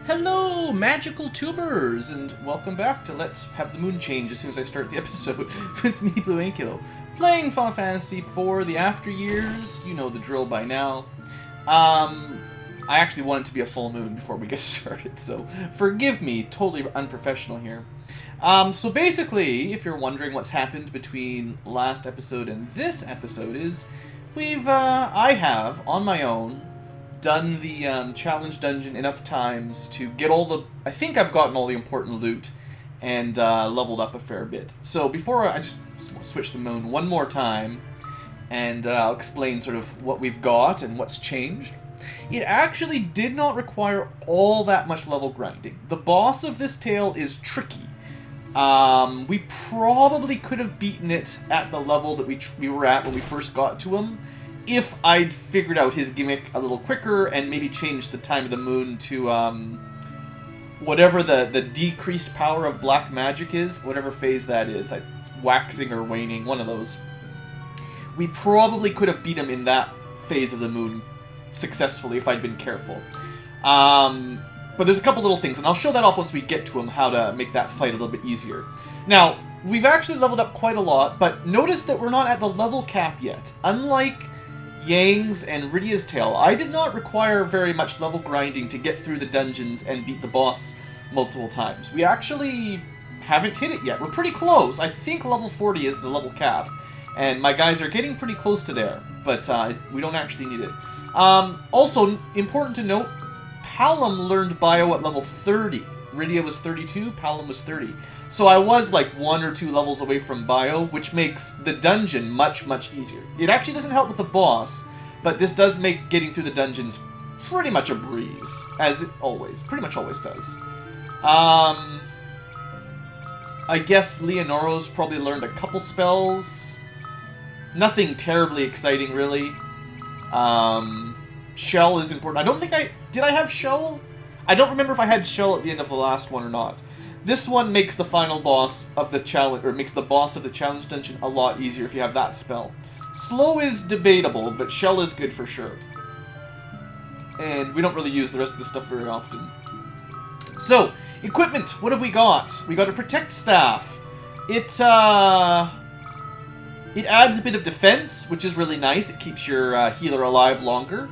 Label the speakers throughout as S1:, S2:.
S1: Hello, magical tubers, and welcome back to Let's Have the Moon Change as soon as I start the episode with me, BlueAnkylo, playing Final Fantasy IV, the After Years. You know the drill by now. I actually want it to be a full moon before we get started, so forgive me, totally unprofessional here. So basically, if you're wondering what's happened between last episode and this episode is, I have, on my own, done the challenge dungeon enough times to get all the... I think I've gotten all the important loot and leveled up a fair bit. So before I just want to switch the moon one more time, and I'll explain sort of what we've got and what's changed. It actually did not require all that much level grinding. The boss of this tale is tricky. We probably could have beaten it at the level that we were at when we first got to him, if I'd figured out his gimmick a little quicker and maybe changed the time of the moon to whatever the decreased power of black magic is, whatever phase that is, like waxing or waning, one of those. We probably could have beat him in that phase of the moon successfully if I'd been careful. But there's a couple little things, and I'll show that off once we get to him, how to make that fight a little bit easier. Now, we've actually leveled up quite a lot, but notice that we're not at the level cap yet. Unlike Yang's and Rydia's tale, I did not require very much level grinding to get through the dungeons and beat the boss multiple times. We actually haven't hit it yet. We're pretty close. I think level 40 is the level cap, and my guys are getting pretty close to there, but we don't actually need it. Also, important to note, Palom learned Bio at level 30. Rydia was 32, Palom was 30. So I was like 1 or 2 levels away from Bio, which makes the dungeon much, much easier. It actually doesn't help with the boss, but this does make getting through the dungeons pretty much a breeze, as it pretty much always does. I guess Leonoro's probably learned a couple spells. Nothing terribly exciting, really. Shell is important. I don't think did I have Shell? I don't remember if I had Shell at the end of the last one or not. This one makes the final boss of the challenge, or makes the boss of the challenge dungeon a lot easier if you have that spell. Slow is debatable, but Shell is good for sure. And we don't really use the rest of this stuff very often. So, equipment, what have we got? We got a Protect Staff. It adds a bit of defense, which is really nice. It keeps your healer alive longer.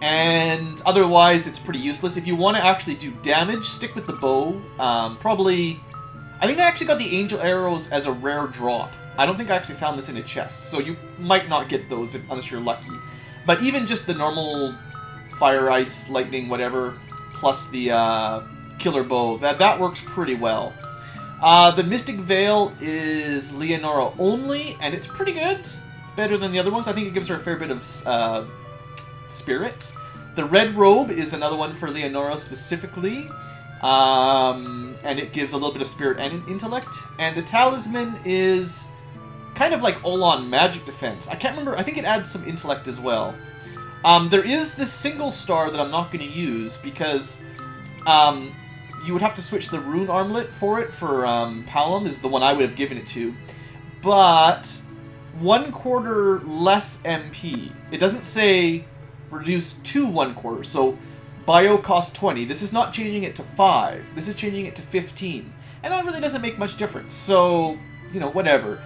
S1: And otherwise, it's pretty useless. If you want to actually do damage, stick with the bow. Probably... I think I actually got the angel arrows as a rare drop. I don't think I actually found this in a chest, so you might not get those unless you're lucky. But even just the normal fire, ice, lightning, whatever, plus the killer bow, that works pretty well. The Mystic Veil is Leonora only, and it's pretty good. It's better than the other ones. I think it gives her a fair bit of spirit. The Red Robe is another one for Leonora specifically, and it gives a little bit of spirit and intellect. And the Talisman is kind of like all-on magic defense. I can't remember. I think it adds some intellect as well. There is this single star that I'm not going to use because you would have to switch the rune armlet for it. For Palom is the one I would have given it to, but 1/4 less MP. It doesn't say reduced to 1/4, so Bio costs 20. This is not changing it to 5. This is changing it to 15. And that really doesn't make much difference. So, you know, whatever.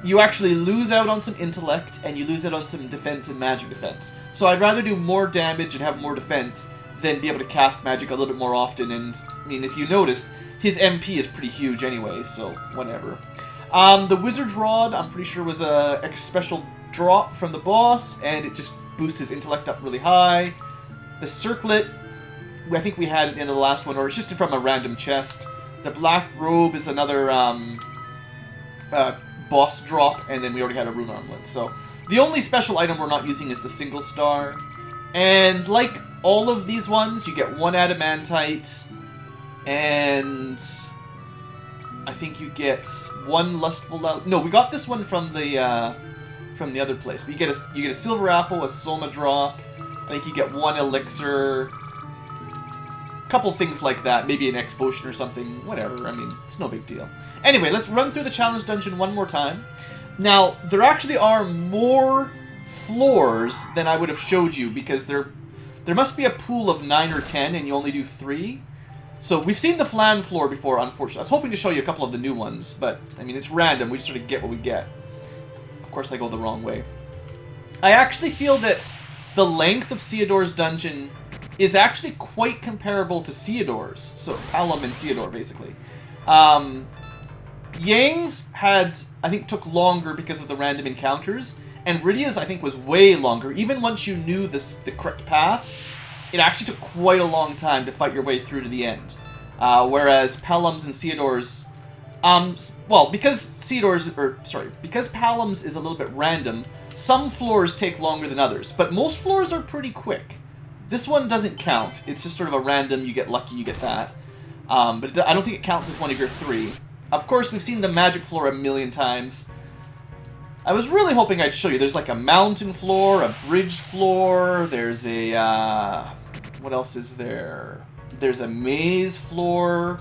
S1: You actually lose out on some intellect, and you lose out on some defense and magic defense. So I'd rather do more damage and have more defense than be able to cast magic a little bit more often. And, I mean, if you noticed, his MP is pretty huge anyway, so whatever. The Wizard's Rod, I'm pretty sure was a special drop from the boss, and it just boosts his intellect up really high. The Circlet, I think we had at the end of the last one, or it's just from a random chest. The Black Robe is another boss drop, and then we already had a rune armlet. So the only special item we're not using is the single star. And like all of these ones, you get 1 adamantite, and I think you get 1 lustful... No, we got this one from the other place. But you get a silver apple, a soma drop. I think you get 1 elixir. Couple things like that. Maybe an X potion or something. Whatever. I mean, it's no big deal. Anyway, let's run through the challenge dungeon one more time. Now, there actually are more floors than I would have showed you because there must be a pool of 9 or 10 and you only do 3. So we've seen the Flan floor before, unfortunately. I was hoping to show you a couple of the new ones, but, I mean, it's random. We just sort of get what we get. Of course, I go the wrong way. I actually feel that the length of Ceodor's dungeon is actually quite comparable to Ceodor's. So, Palom and Ceodor, basically. Yang's had, I think, took longer because of the random encounters, and Rydia's, I think, was way longer. Even once you knew the correct path, it actually took quite a long time to fight your way through to the end. Whereas Palom's and Ceodor's, well, because because Palom's is a little bit random, some floors take longer than others, but most floors are pretty quick. This one doesn't count. It's just sort of a random, you get lucky, you get that. But I don't think it counts as one of your 3. Of course, we've seen the magic floor a million times. I was really hoping I'd show you. There's like a mountain floor, a bridge floor, there's a, what else is there? There's a maze floor,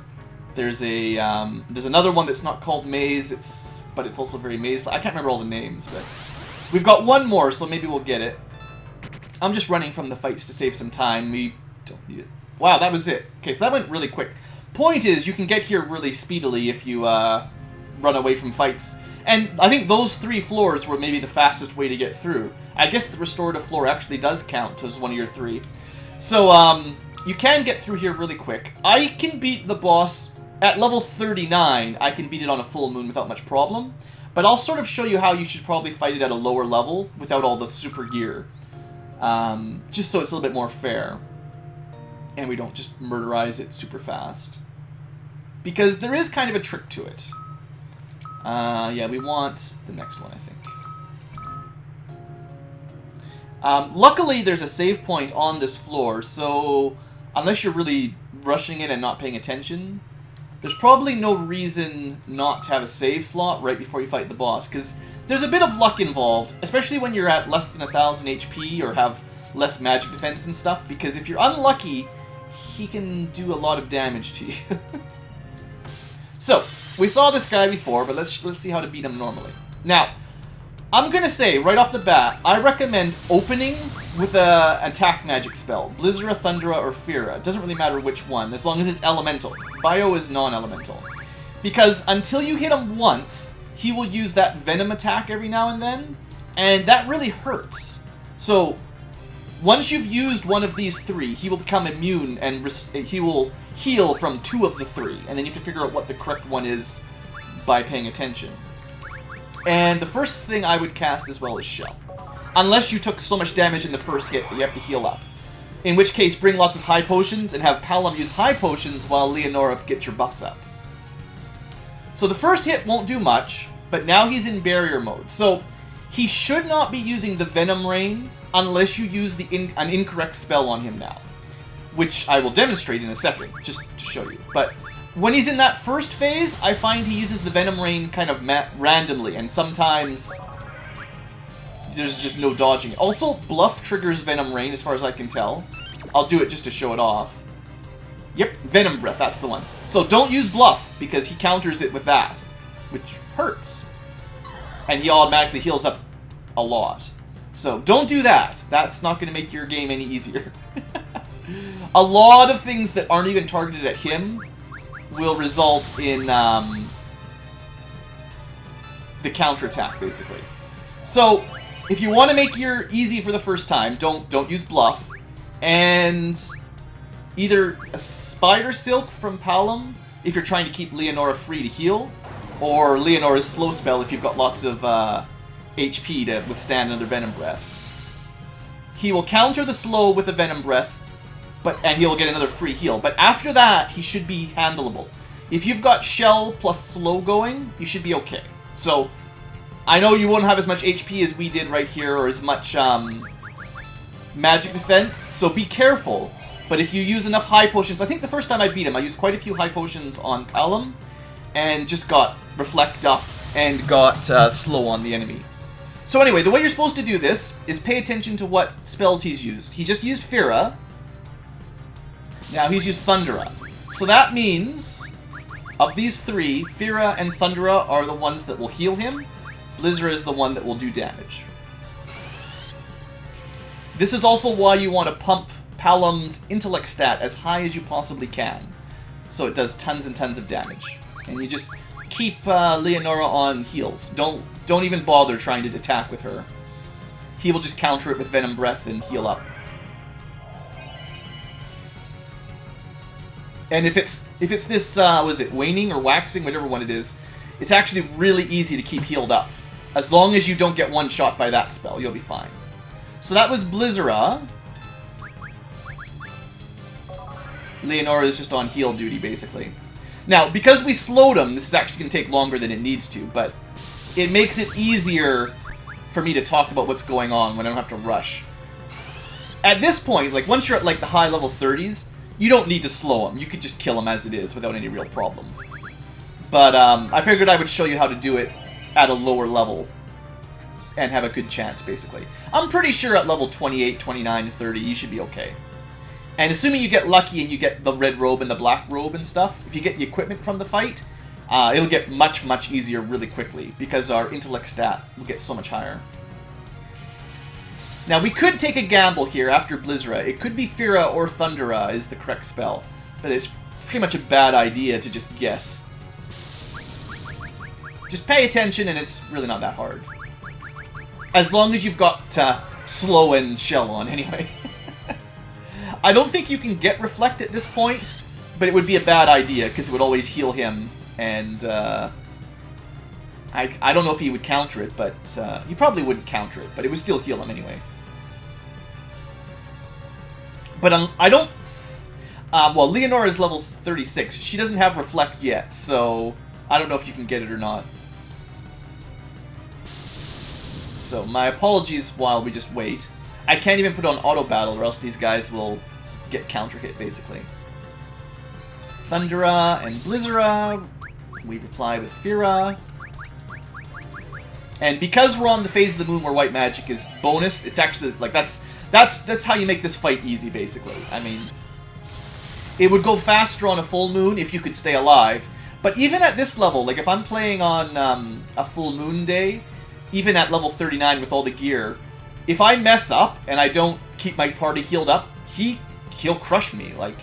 S1: there's a, there's another one that's not called maze, but it's also very maze-like. I can't remember all the names, but we've got one more, so maybe we'll get it. I'm just running from the fights to save some time. We don't need it. Wow, that was it. Okay, so that went really quick. Point is, you can get here really speedily if you run away from fights. And I think those 3 floors were maybe the fastest way to get through. I guess the restorative floor actually does count as one of your 3. So, you can get through here really quick. I can beat the boss at level 39. I can beat it on a full moon without much problem. But I'll sort of show you how you should probably fight it at a lower level without all the super gear. Just so it's a little bit more fair. And we don't just murderize it super fast. Because there is kind of a trick to it. Yeah, we want the next one, I think. Luckily, there's a save point on this floor, so unless you're really rushing it and not paying attention, there's probably no reason not to have a save slot right before you fight the boss, because there's a bit of luck involved, especially when you're at less than 1,000 HP or have less magic defense and stuff, because if you're unlucky, he can do a lot of damage to you. So, we saw this guy before, but let's see how to beat him normally. Now, I'm gonna say, right off the bat, I recommend opening with an attack magic spell. Blizzara, Thundera, or Fira. It doesn't really matter which one, as long as it's elemental. Bio is non-elemental. Because until you hit him once, he will use that Venom attack every now and then, and that really hurts. So, once you've used one of these 3, he will become immune, and he will heal from 2 of the 3, and then you have to figure out what the correct one is by paying attention. And the first thing I would cast as well is Shell. Unless you took so much damage in the first hit that you have to heal up. In which case, bring lots of high potions and have Palom use high potions while Leonora gets your buffs up. So the first hit won't do much, but now he's in barrier mode. So he should not be using the Venom Rain unless you use an incorrect spell on him now. Which I will demonstrate in a second, just to show you. But when he's in that first phase, I find he uses the Venom Rain kind of randomly, and sometimes there's just no dodging it. Also, Bluff triggers Venom Rain, as far as I can tell. I'll do it just to show it off. Yep, Venom Breath, that's the one. So don't use Bluff, because he counters it with that, which hurts. And he automatically heals up a lot. So don't do that. That's not going to make your game any easier. A lot of things that aren't even targeted at him will result in the counterattack, basically. So, if you want to make your easy for the first time, don't use Bluff. And either a Spider Silk from Palom, if you're trying to keep Leonora free to heal, or Leonora's Slow Spell if you've got lots of HP to withstand another Venom Breath. He will counter the slow with a Venom Breath, and he'll get another free heal. But after that, he should be handleable. If you've got Shell plus Slow going, you should be okay. So, I know you won't have as much HP as we did right here, or as much magic defense, so be careful. But if you use enough high potions, I think the first time I beat him, I used quite a few high potions on Palom, and just got Reflect up, and got Slow on the enemy. So anyway, the way you're supposed to do this is pay attention to what spells he's used. He just used Fira. Now he's used Thundera. So that means, of these 3, Fira and Thundera are the ones that will heal him. Blizzara is the one that will do damage. This is also why you want to pump Palom's intellect stat as high as you possibly can. so it does tons and tons of damage. And you just keep Leonora on heals. Don't even bother trying to attack with her. He will just counter it with Venom Breath and heal up. And if it's this, was it waning or waxing, whatever one it is, it's actually really easy to keep healed up. As long as you don't get one shot by that spell, you'll be fine. So that was Blizzara. Leonora is just on heal duty, basically. Now, because we slowed him, this is actually going to take longer than it needs to, but it makes it easier for me to talk about what's going on when I don't have to rush. At this point, like, once you're at, like, the high level 30s, you don't need to slow him. You could just kill him as it is without any real problem. But, I figured I would show you how to do it at a lower level and have a good chance, basically. I'm pretty sure at level 28, 29, 30, you should be okay. And assuming you get lucky and you get the red robe and the black robe and stuff, if you get the equipment from the fight, it'll get much, much easier really quickly, because our intellect stat will get so much higher. Now, we could take a gamble here after Blizzara. It could be Fira or Thundera is the correct spell, but it's pretty much a bad idea to just guess. Just pay attention, and it's really not that hard. As long as you've got Slow and Shell on, anyway. I don't think you can get Reflect at this point, but it would be a bad idea, because it would always heal him, and I don't know if he would counter it, but he probably wouldn't counter it, but it would still heal him anyway. But I don't... well, Leonora is level 36. She doesn't have Reflect yet, so I don't know if you can get it or not. So, my apologies while we just wait. I can't even put on auto battle, or else these guys will get counter hit, basically. Thundera and Blizzara. We reply with Fira. And because we're on the phase of the moon where white magic is bonus, it's actually, like, that's how you make this fight easy, basically. I mean, it would go faster on a full moon if you could stay alive. But even at this level, like, if I'm playing on a full moon day, even at level 39 with all the gear, if I mess up and I don't keep my party healed up, he'll crush me, like,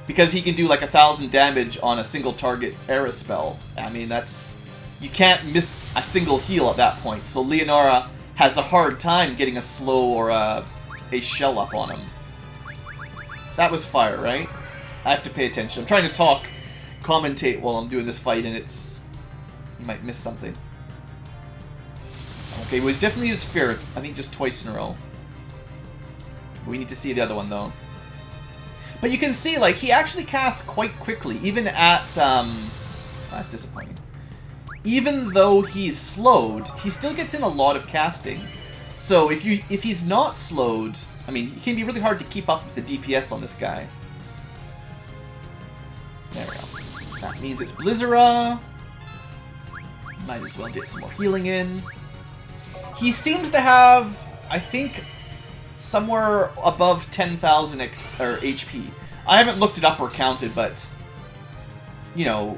S1: because he can do like 1,000 damage on a single target era spell. I mean, that's, you can't miss a single heal at that point. So Leonora has a hard time getting a slow or a shell up on him. That was fire, right? I have to pay attention. I'm trying to commentate while I'm doing this fight, and it's, you might miss something. Okay, well, he's definitely used Ferret, I think just twice in a row. We need to see the other one, though. But you can see, like, he actually casts quite quickly, even at, that's disappointing. Even though he's slowed, he still gets in a lot of casting. So if he's not slowed, I mean, it can be really hard to keep up with the DPS on this guy. There we go. That means it's Blizzara. Might as well get some more healing in. He seems to have, I think, somewhere above 10,000 HP. I haven't looked it up or counted, but, you know,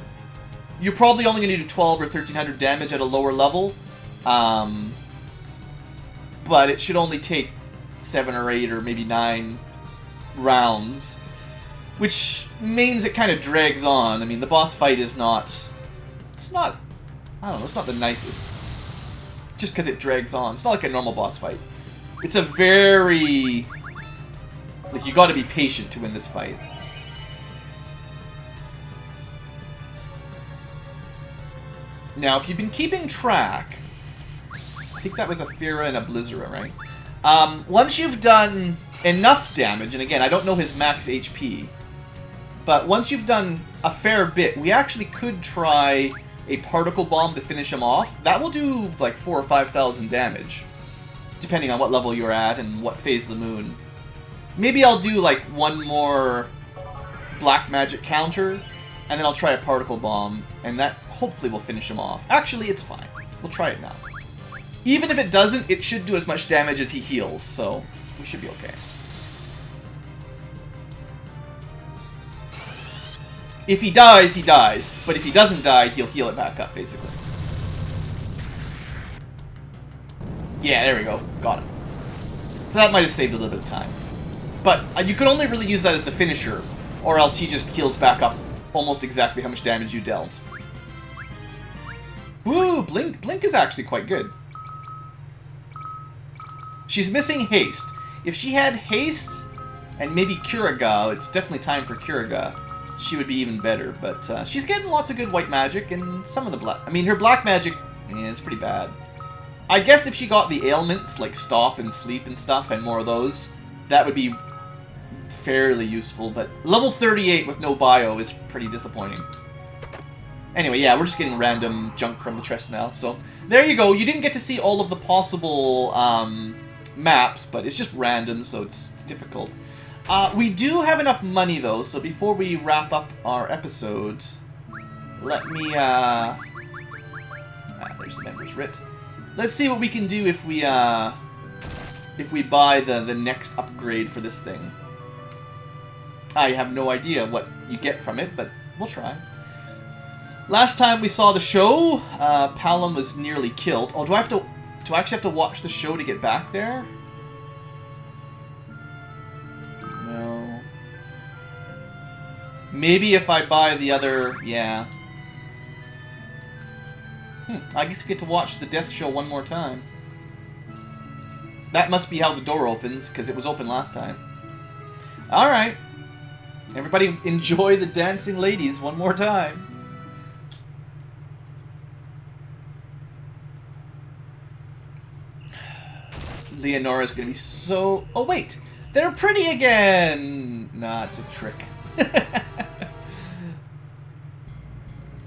S1: you're probably only going to do 12 or 1,300 damage at a lower level. But it should only take 7 or 8 or maybe 9 rounds, which means it kind of drags on. I mean, the boss fight is not, it's not, I don't know, it's not the nicest. Just because it drags on. It's not like a normal boss fight. It's a very, like, you gotta be patient to win this fight. Now, if you've been keeping track, I think that was a Fira and a Blizzara, right? Once you've done enough damage, and again, I don't know his max HP, but once you've done a fair bit, we actually could try a particle bomb to finish him off. That will do like 4,000 or 5,000 damage, depending on what level you're at and what phase of the moon. Maybe I'll do like one more black magic counter, and then I'll try a particle bomb, and that hopefully will finish him off. Actually, it's fine. We'll try it now. Even if it doesn't, it should do as much damage as he heals, so we should be okay. If he dies, he dies. But if he doesn't die, he'll heal it back up, basically. Yeah, there we go. Got him. So that might have saved a little bit of time. But you could only really use that as the finisher, or else he just heals back up almost exactly how much damage you dealt. Woo! Blink! Blink is actually quite good. She's missing haste. If she had haste and maybe Curaga, it's definitely time for Curaga. She would be even better, but she's getting lots of good white magic and some of the black... I mean, her black magic, it's pretty bad. I guess if she got the ailments, like stop and sleep and stuff, and more of those, that would be fairly useful, but level 38 with no bio is pretty disappointing. Anyway, yeah, we're just getting random junk from the chest now, so there you go. You didn't get to see all of the possible maps, but it's just random, so it's difficult. We do have enough money, though, so before we wrap up our episode, let me, there's the Member's Writ. Let's see what we can do if we buy the next upgrade for this thing. I have no idea what you get from it, but we'll try. Last time we saw the show, Palom was nearly killed. Oh, do I actually have to watch the show to get back there? No. Maybe if I buy the other... yeah. I guess we get to watch the death show one more time. That must be how the door opens, because it was open last time. Alright. Everybody enjoy the dancing ladies one more time. Leonora's gonna be so... oh, wait! They're pretty again! Nah, it's a trick.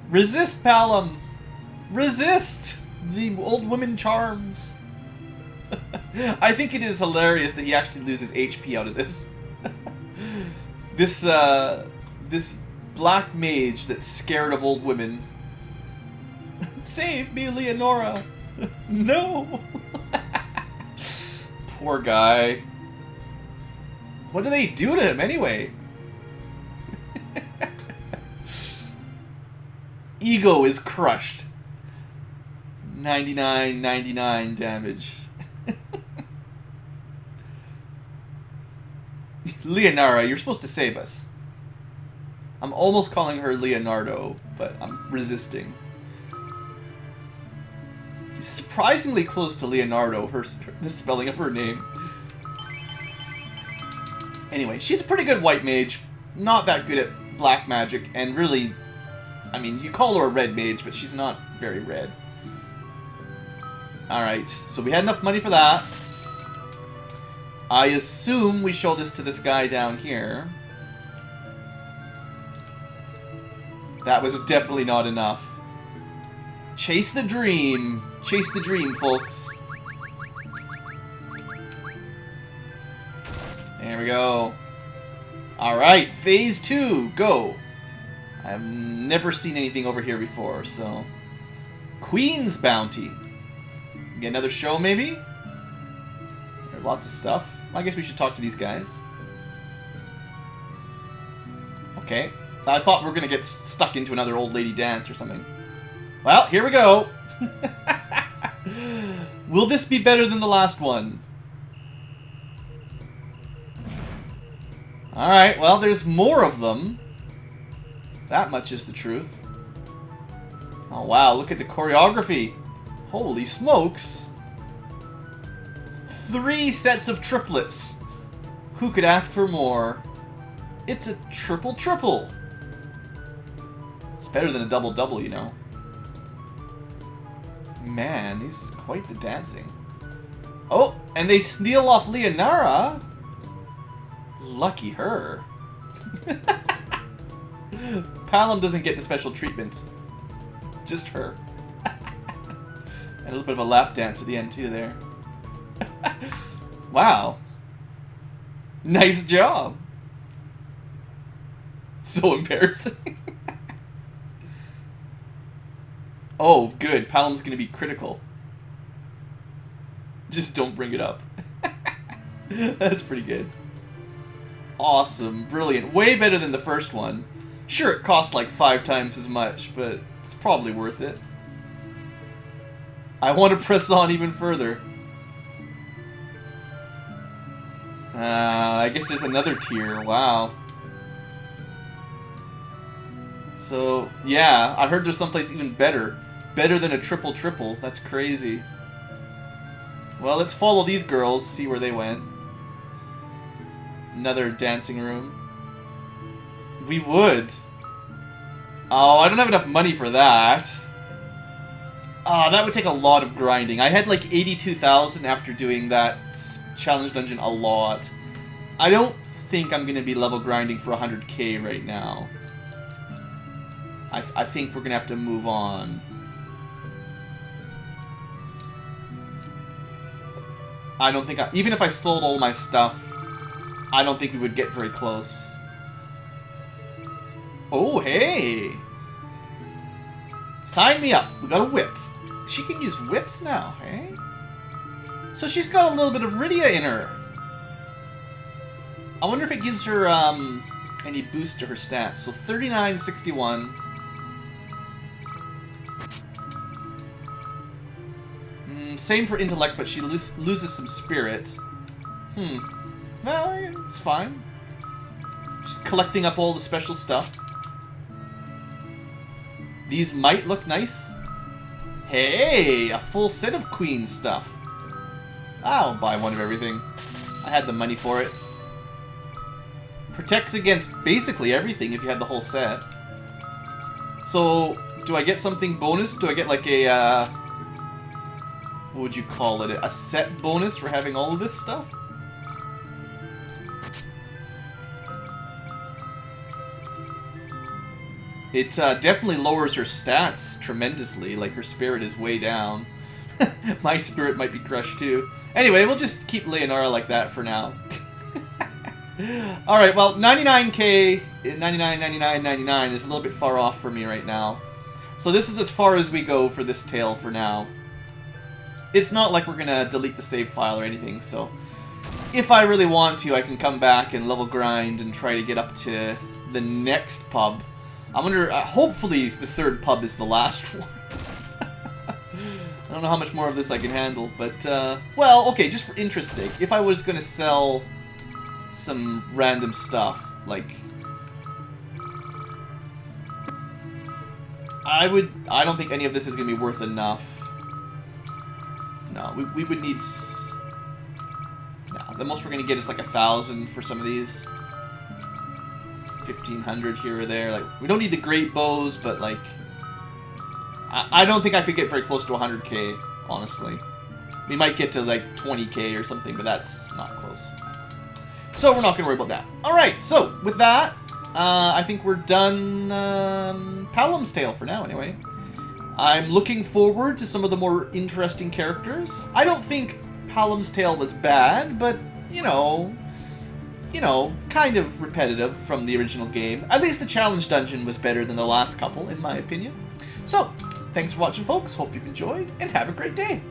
S1: Resist, Palom! Resist the old woman charms! I think it is hilarious that he actually loses HP out of this. This black mage that's scared of old women. Save me, Leonora! No! Poor guy. What do they do to him anyway? Ego is crushed. 99 damage. Leonara, you're supposed to save us. I'm almost calling her Leonardo, but I'm resisting. Surprisingly close to Leonardo, the spelling of her name. Anyway, she's a pretty good white mage. Not that good at black magic, and really, I mean, you call her a red mage, but she's not very red. Alright, so we had enough money for that. I assume we show this to this guy down here. That was definitely not enough. Chase the dream. Chase the dream, folks. There we go. Alright, phase 2, go. I've never seen anything over here before, so... Queen's Bounty. Get another show, maybe? There's lots of stuff. I guess we should talk to these guys. Okay. I thought we were going to get stuck into another old lady dance or something. Well, here we go. Will this be better than the last one? Alright, well, there's more of them. That much is the truth. Oh, wow, look at the choreography. Holy smokes. 3 sets of triplets. Who could ask for more? It's a triple-triple. It's better than a double-double, you know. Man, this is quite the dancing. Oh, and they steal off Leonara. Lucky her. Palom doesn't get the special treatment. Just her. And a little bit of a lap dance at the end, too, there. Wow. Nice job. So embarrassing. Oh, good. Palom's gonna be critical. Just don't bring it up. That's pretty good. Awesome. Brilliant. Way better than the first one. Sure, it cost like 5 times as much, but it's probably worth it. I want to press on even further. I guess there's another tier. Wow. So, yeah, I heard there's someplace even better. Better than a triple-triple. That's crazy. Well, let's follow these girls, see where they went. Another dancing room. We would. Oh, I don't have enough money for that. Ah, that would take a lot of grinding. I had like 82,000 after doing that challenge dungeon a lot. I don't think I'm going to be level grinding for 100k right now. I think we're going to have to move on. I don't think even if I sold all my stuff, I don't think we would get very close. Oh, hey! Sign me up. We got a whip. She can use whips now, hey? So she's got a little bit of Rydia in her. I wonder if it gives her any boost to her stats. So 3961. Same for intellect, but she loses some spirit. Well, it's fine. Just collecting up all the special stuff. These might look nice. Hey, a full set of queen stuff. I'll buy one of everything. I had the money for it. Protects against basically everything if you had the whole set. So, do I get something bonus? Do I get like a, what would you call it? A set bonus for having all of this stuff? It definitely lowers her stats tremendously. Like, her spirit is way down. My spirit might be crushed too. Anyway, we'll just keep Leonora like that for now. Alright, well, 99k, 99, 99, 99 is a little bit far off for me right now. So this is as far as we go for this tale for now. It's not like we're going to delete the save file or anything, so if I really want to, I can come back and level grind and try to get up to the next pub. I wonder, hopefully the third pub is the last one. I don't know how much more of this I can handle, but, well, okay, just for interest's sake, if I was going to sell some random stuff, like, I don't think any of this is going to be worth enough. No, we would need, no, the most we're going to get is like 1,000 for some of these. 1,500 here or there. Like, we don't need the great bows, but like, I don't think I could get very close to 100k, honestly. We might get to like 20k or something, but that's not close. So we're not going to worry about that. Alright, so with that, I think we're done Palom's Tale for now, anyway. I'm looking forward to some of the more interesting characters. I don't think Palom's Tale was bad, but, you know, kind of repetitive from the original game. At least the challenge dungeon was better than the last couple, in my opinion. So, thanks for watching, folks. Hope you've enjoyed, and have a great day.